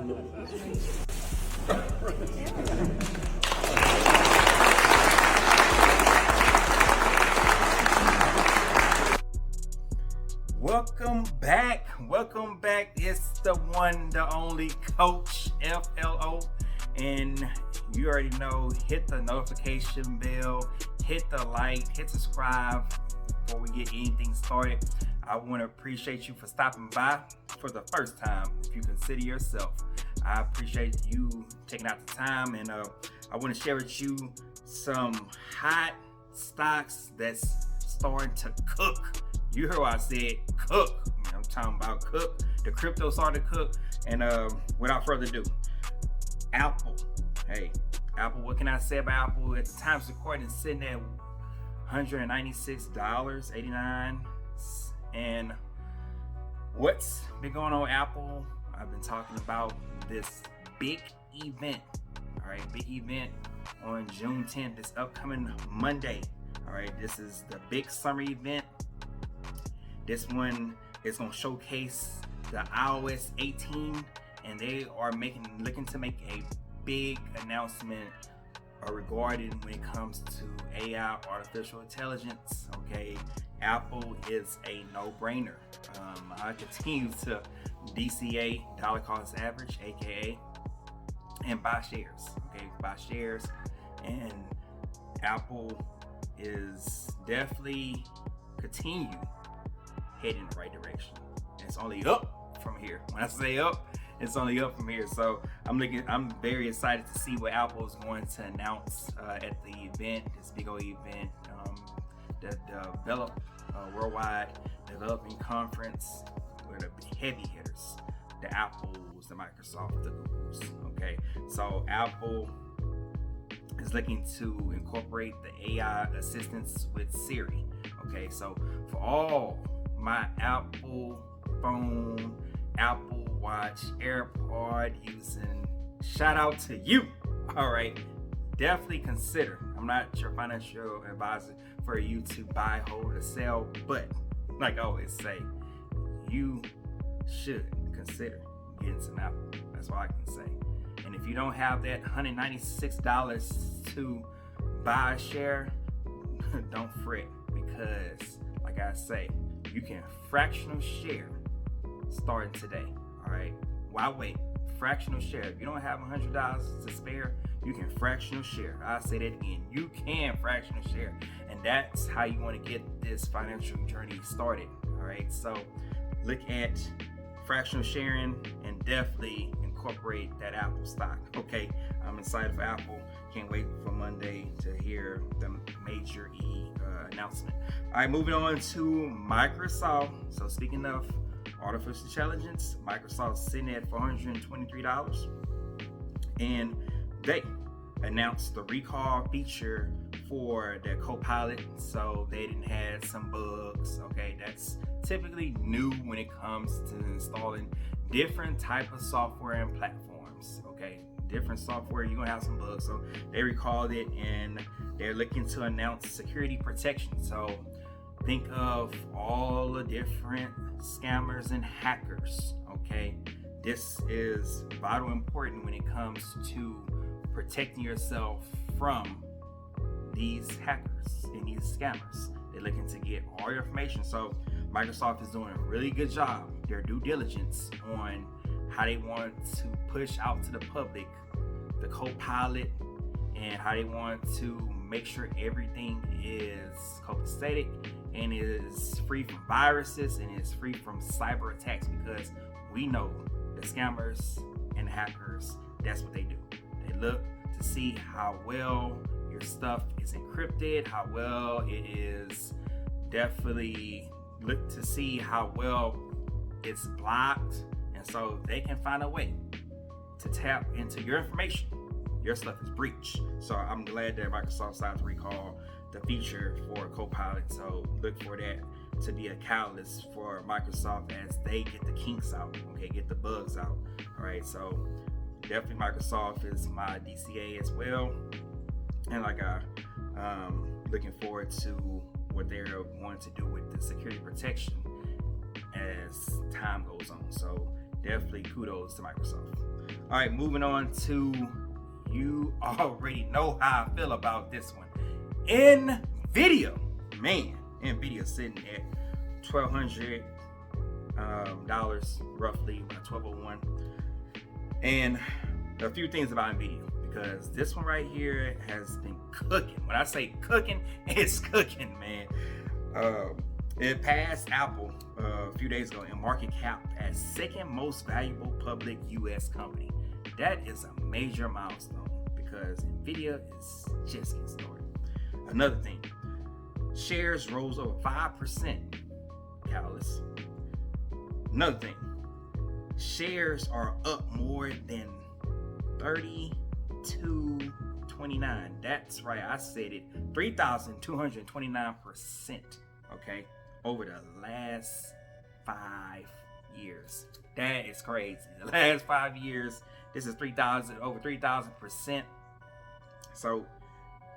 Welcome back. It's the one, the only Coach FLO, and you already know, hit the notification bell, hit the like, hit subscribe before we get anything started. I want to appreciate you for stopping by for the first time. If you consider yourself, I appreciate you taking out the time, and I want to share with you some hot stocks that's starting to cook. You heard what I said, cook. I'm talking about cook. The crypto started to cook. And without further ado, Apple. Hey, Apple, what can I say about Apple? At the time of recording, it's sitting at $196.89. And what's been going on with Apple? I've been talking about this big event. All right, big event on June 10th, this upcoming Monday. All right, this is the big summer event. This one is going to showcase the iOS 18, and they are looking to make a big announcement regarding when it comes to AI, artificial intelligence. Okay, Apple is a no-brainer. I continue to DCA, dollar cost average, aka, and buy shares. Okay, buy shares, and Apple is definitely continue heading in the right direction. It's only up from here. When I say up, it's only up from here. So I'm very excited to see what Apple is going to announce at the event, this big old event, the Worldwide Developing Conference, with the heavy hitters, the Apples, the Microsoft, the Googles. Okay, so Apple is looking to incorporate the AI assistance with Siri. Okay, so for all my Apple phone, Apple Watch, AirPod using, shout out to you. All right, definitely consider. I'm not your financial advisor for you to buy, hold, or sell, but like I always say, you should consider getting some Apple. That's all I can say. And if you don't have that $196 to buy a share, don't fret, because like I say, you can fractional share starting today. All right, why wait? Fractional share. If you don't have $100 to spare, you can fractional share. I'll say that again. You can fractional share, and that's how you want to get this financial journey started. All right, so look at fractional sharing and definitely incorporate that Apple stock. Okay, I'm excited for Apple. Can't wait for Monday to hear the major announcement. All right, moving on to Microsoft. So speaking of artificial intelligence, Microsoft's sitting at $423, and they announced the recall feature for their Copilot. So they didn't have some bugs. Okay, that's typically new when it comes to installing different type of software and platforms. Okay, different software, you're gonna have some bugs. So they recalled it, and they're looking to announce security protection. So think of all the different scammers and hackers. Okay, this is vital important when it comes to protecting yourself from these hackers and these scammers. They're looking to get all your information. So Microsoft is doing a really good job, their due diligence on how they want to push out to the public the Copilot, and how they want to make sure everything is copacetic and is free from viruses and is free from cyber attacks, because we know the scammers and hackers, that's what they do. They look to see how well your stuff is encrypted, how well it is, definitely look to see how well it's blocked, and so they can find a way to tap into your information. Your stuff is breached. So I'm glad that Microsoft decided to recall the feature for Copilot. So look for that to be a catalyst for Microsoft as they get the kinks out, okay, get the bugs out. All right, so definitely Microsoft is my DCA as well, and like looking forward to what they're going to do with the security protection as time goes on. So definitely kudos to Microsoft. All right, moving on to, you already know how I feel about this one. Nvidia, man, Nvidia sitting at $1,200 roughly, 1201. And a few things about Nvidia, because this one right here has been cooking. When I say cooking, it's cooking, man. It passed Apple a few days ago in market cap as second most valuable public U.S. company. That is a major milestone because Nvidia is just getting started. Another thing, shares rose over 5%. Catalyst. Another thing, shares are up more than 32.29. That's right, I said it. 3,229%. Okay, over the last 5 years. That is crazy. The last 5 years, this is over 3,000%. So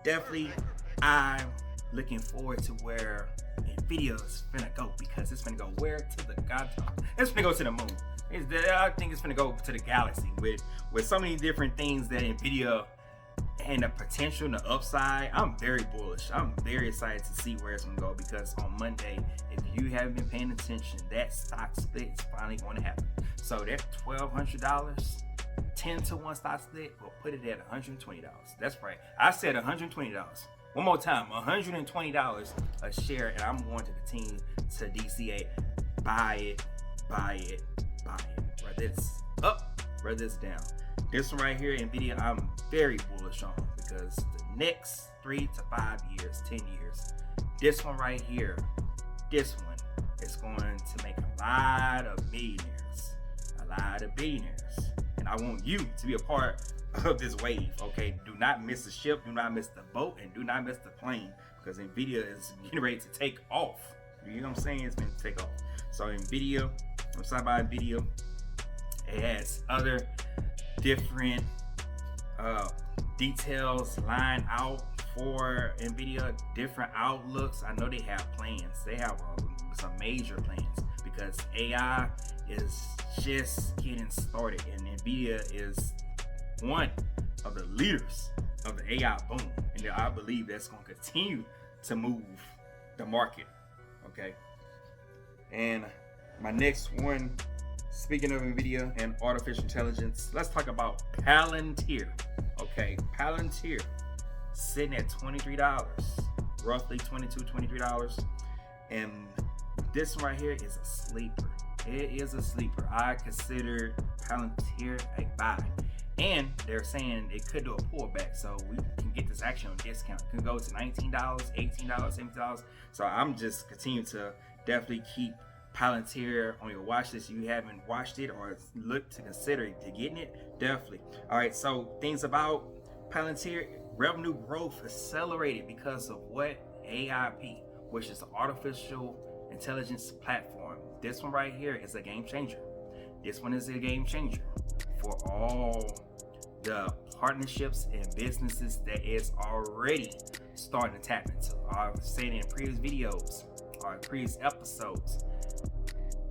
definitely, I'm looking forward to where Nvidia is finna go, because it's finna go where? To the god. It's finna go to the moon. I think it's finna go to the galaxy with so many different things that Nvidia and the potential and the upside. I'm very bullish. I'm very excited to see where it's gonna go, because on Monday, if you haven't been paying attention, that stock split is finally going to happen. So that $1,200, 10-to-1 stock split will put it at $120. That's right. I said $120. One more time, $120 a share, and I'm going to continue to DCA. Buy it, buy it, buy it. Whether it's up, whether it's down. This one right here, Nvidia, I'm very bullish on, because the next 3 to 5 years, 10 years, this one right here, this one is going to make a lot of millionaires, a lot of billionaires. And I want you to be a part of this wave, okay? Do not miss the ship, do not miss the boat, and do not miss the plane, because Nvidia is getting ready to take off. You know what I'm saying? It's going to take off. So Nvidia, I'm talking about Nvidia. It has other different details lined out for Nvidia, different outlooks. I know they have plans. They have some major plans, because AI is just getting started, and Nvidia is one of the leaders of the AI boom, and I believe that's going to continue to move the market. Okay, and my next one, speaking of Nvidia and artificial intelligence, let's talk about Palantir. Okay, Palantir sitting at $23, roughly $23. And this one right here is a sleeper. It is a sleeper. I consider Palantir a buy. And they're saying it could do a pullback, so we can get this action on discount. It can go to $19, $18, $17. So I'm just continuing to definitely keep Palantir on your watch list. If you haven't watched it or look to consider to getting it, definitely. All right, so things about Palantir: revenue growth accelerated because of what? AIP, which is the artificial intelligence platform. This one right here is a game changer. This one is a game changer for all the partnerships and businesses that is already starting to tap into. I've said in previous videos or previous episodes,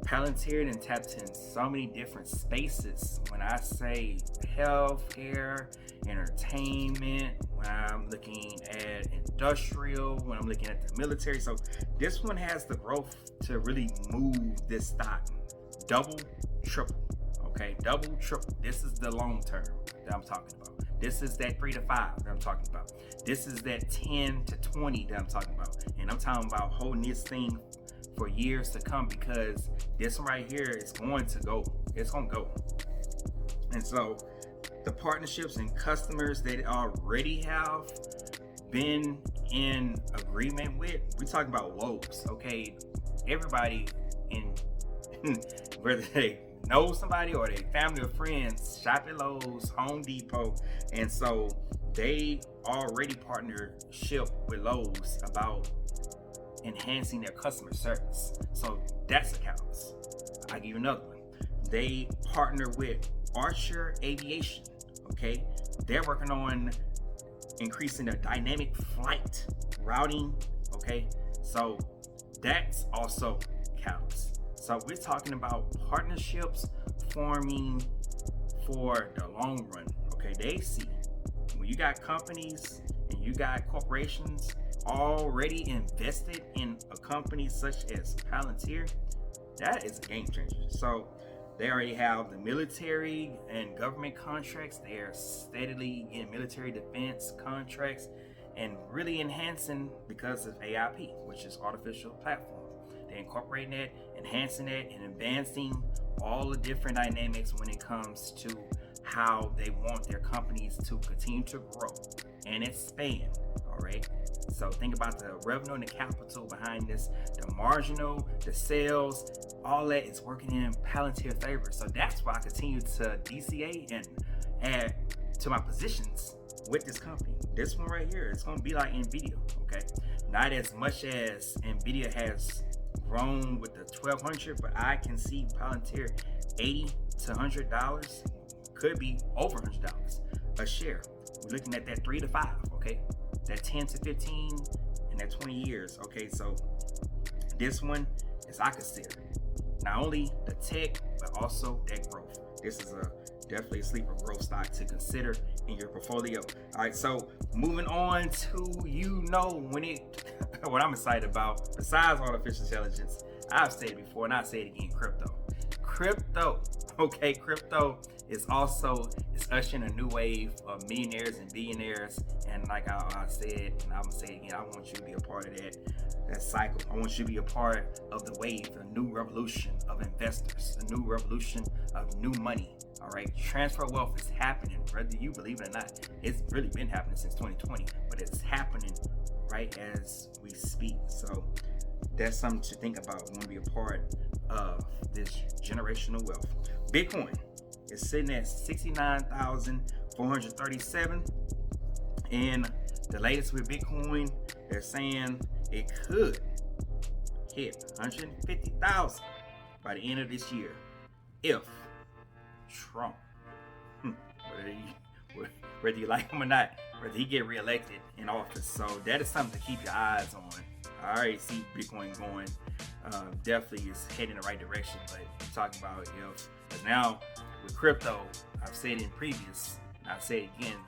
Palantir and tapped in so many different spaces. When I say healthcare, entertainment, when I'm looking at industrial, when I'm looking at the military. So this one has the growth to really move this stock double, triple. Okay, double, triple. This is the long term that I'm talking about. This is that 3 to 5 that I'm talking about. This is that 10 to 20 that I'm talking about. And I'm talking about holding this thing for years to come, because this one right here is going to go. It's going to go. And so the partnerships and customers that already have been in agreement with, we're talking about Lowe's. Okay, everybody in whether they know somebody or their family or friends shop at Lowe's, Home Depot, and so they already partnership with Lowe's about enhancing their customer service. So that's a catalyst. I'll give you another one. They partner with Archer Aviation. Okay, they're working on increasing their dynamic flight routing. Okay, so that's also catalyst. So we're talking about partnerships forming for the long run. Okay, they see when you got companies and you got corporations already invested in a company such as Palantir, that is a game changer. So they already have the military and government contracts. They are steadily in military defense contracts and really enhancing because of AIP, which is artificial platform. They're incorporating that, enhancing that, and advancing all the different dynamics when it comes to how they want their companies to continue to grow and expand. All right. So think about the revenue and the capital behind this, the marginal, the sales, all that is working in Palantir favor. So that's why I continue to DCA and add to my positions with this company. This one right here, it's going to be like Nvidia. Okay. Not as much as Nvidia has grown with the 1200, but I can see Palantir $80 to $100, could be over $100 a share. We're looking at that 3 to 5, okay, that 10 to 15 and that 20 years. Okay, so this one is, I consider, not only the tech but also that growth. This is definitely a sleeper growth stock to consider in your portfolio. All right, so moving on to what I'm excited about besides artificial intelligence. I've said it before and I'll say it again: crypto. Okay, crypto is ushering a new wave of millionaires and billionaires. And like I said, and I'm gonna say it again, I want you to be a part of that cycle. I want you to be a part of the wave, a new revolution of investors, a new revolution of new money. All right, transfer wealth is happening, whether you believe it or not. It's really been happening since 2020, but it's happening right as we speak. So that's something to think about. We want to be a part of this generational wealth. Bitcoin is sitting at 69,437, and the latest with Bitcoin, they're saying it could hit 150,000 by the end of this year if Trump, whether you like him or not, whether he get reelected in office. So that is something to keep your eyes on. I already see Bitcoin going, definitely is heading in the right direction, but I'm talking about if now with crypto, I've said it in previous, and I'll say it again,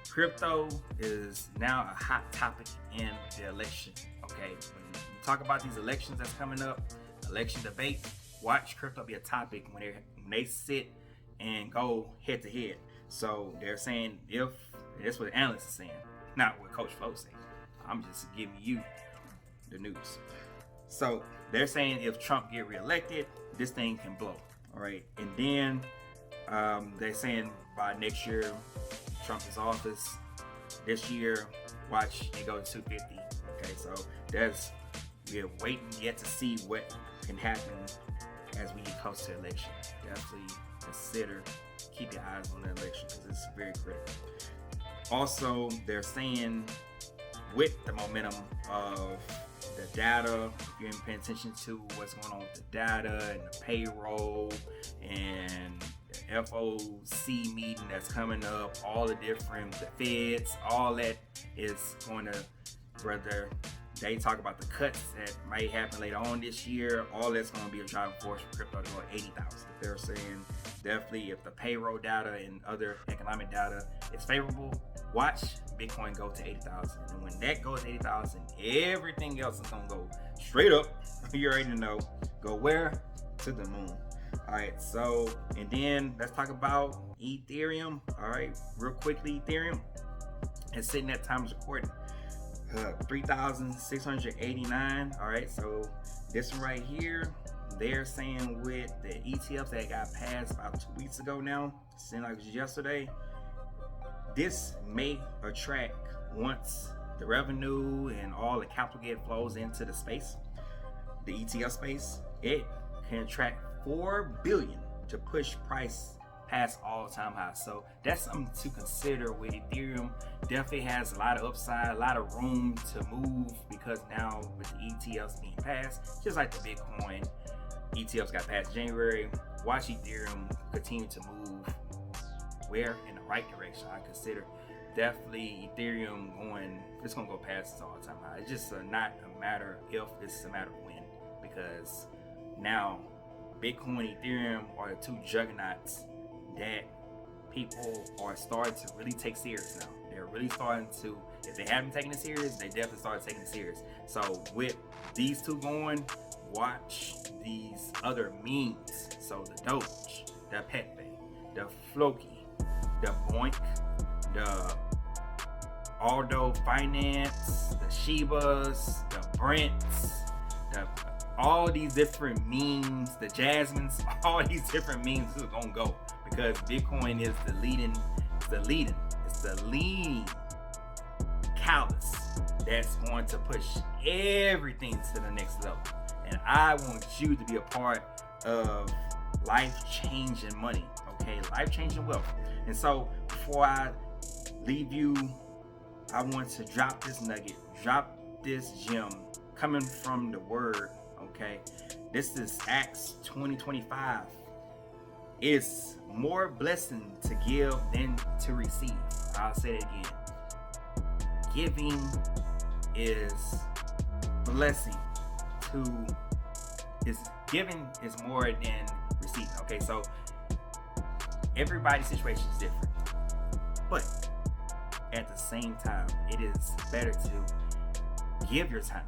crypto is now a hot topic in the election. Okay, when you talk about these elections that's coming up, election debate, watch crypto be a topic when they sit and go head to head. So they're saying that's what the analysts are saying, not what Coach Flo saying. I'm just giving you the news. So they're saying if Trump get reelected, this thing can blow. All right, and then they're saying by next year, Trump is office. This year, watch it go to 250. Okay, so we're waiting yet to see what can happen as we get close to the election. Definitely keep your eyes on the election because it's very critical. Also, they're saying with the momentum of the data, if you're paying attention to what's going on with the data and the payroll and the FOC meeting that's coming up, all the feds, all that is going to, whether they talk about the cuts that might happen later on this year, all that's going to be a driving force for crypto to go 80,000. They're saying definitely if the payroll data and other economic data is favorable, watch Bitcoin go to 80,000. And when that goes to 80,000, everything else is going to go straight up. You already know. Go where? To the moon. All right, so, and then let's talk about Ethereum. All right, real quickly, Ethereum is sitting at time of recording. 3,689. All right, so this one right here, they're saying with the ETFs that got passed about 2 weeks ago now, seemed like it was yesterday, this may attract, once the revenue and all the capital get flows into the space, the ETF space, it can attract $4 billion to push price past all-time highs. So that's something to consider with Ethereum. Definitely has a lot of upside, a lot of room to move, because now with the ETFs being passed, just like the Bitcoin ETFs got passed in January, watch Ethereum continue to move where in the right direction. I consider definitely Ethereum it's gonna go past its all-time high. It's just not a matter if, it's a matter of when, because now Bitcoin and Ethereum are the two juggernauts that people are starting to really take serious now. They're really starting to, if they haven't taken it serious, they definitely started taking it serious. So with these two going, watch these other memes. So the Doge, the Pepe, the Floki, the Boink, the Aldo Finance, the Shebas, the Brents, all these different memes, the Jasmines, all these different memes is gonna go because Bitcoin is the leading catalyst that's going to push everything to the next level. And I want you to be a part of life-changing money, okay? Life-changing wealth. And so before I leave you, I want to drop this nugget, drop this gem coming from the word, okay? This is Acts 20:25. It's more blessing to give than to receive. I'll say it again. Giving is blessing giving is more than receiving. Okay, so everybody's situation is different. But at the same time, it is better to give your time,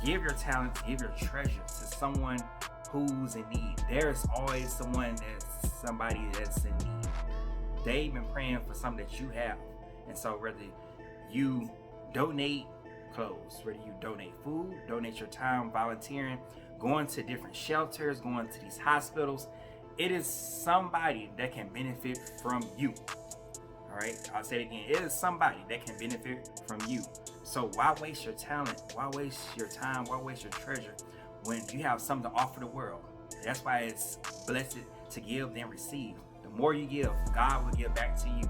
give your talent, give your treasure to someone who's in need. There's always somebody that's in need. They've been praying for something that you have. And so whether you donate clothes, whether you donate food, donate your time volunteering, going to different shelters, going to these hospitals, it is somebody that can benefit from you. All right, I'll say it again. It is somebody that can benefit from you. So why waste your talent? Why waste your time? Why waste your treasure when you have something to offer the world? That's why it's blessed to give than receive. The more you give, God will give back to you.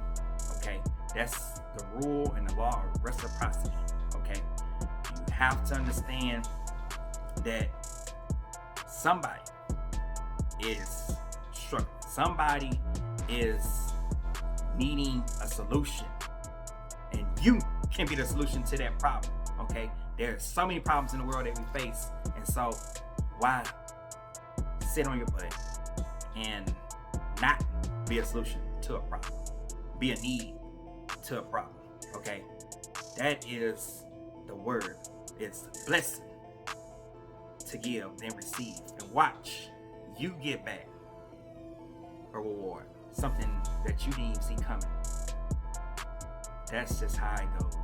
Okay, that's the rule and the law of reciprocity. Okay, you have to understand that somebody is struggling. Somebody is needing a solution, and you can be the solution to that problem. Okay, there's so many problems in the world that we face, and so why sit on your butt and not be a solution to a problem, be a need to a problem? Okay, that is the word. It's blessing to give and receive, and watch you get back a reward, something that you didn't even see coming. That's just how it goes.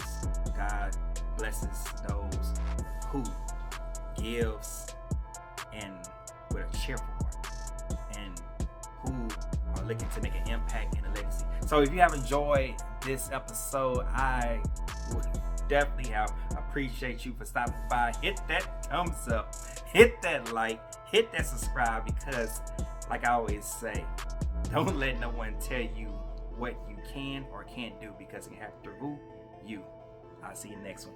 God blesses those who gives and with a cheerful heart, and who are looking to make an impact and a legacy. So if you have enjoyed this episode, I would definitely appreciate you for stopping by. Hit that thumbs up, hit that like, hit that subscribe, because like I always say, don't let no one tell you what you can or can't do, because it can happen through you. I'll see you next one.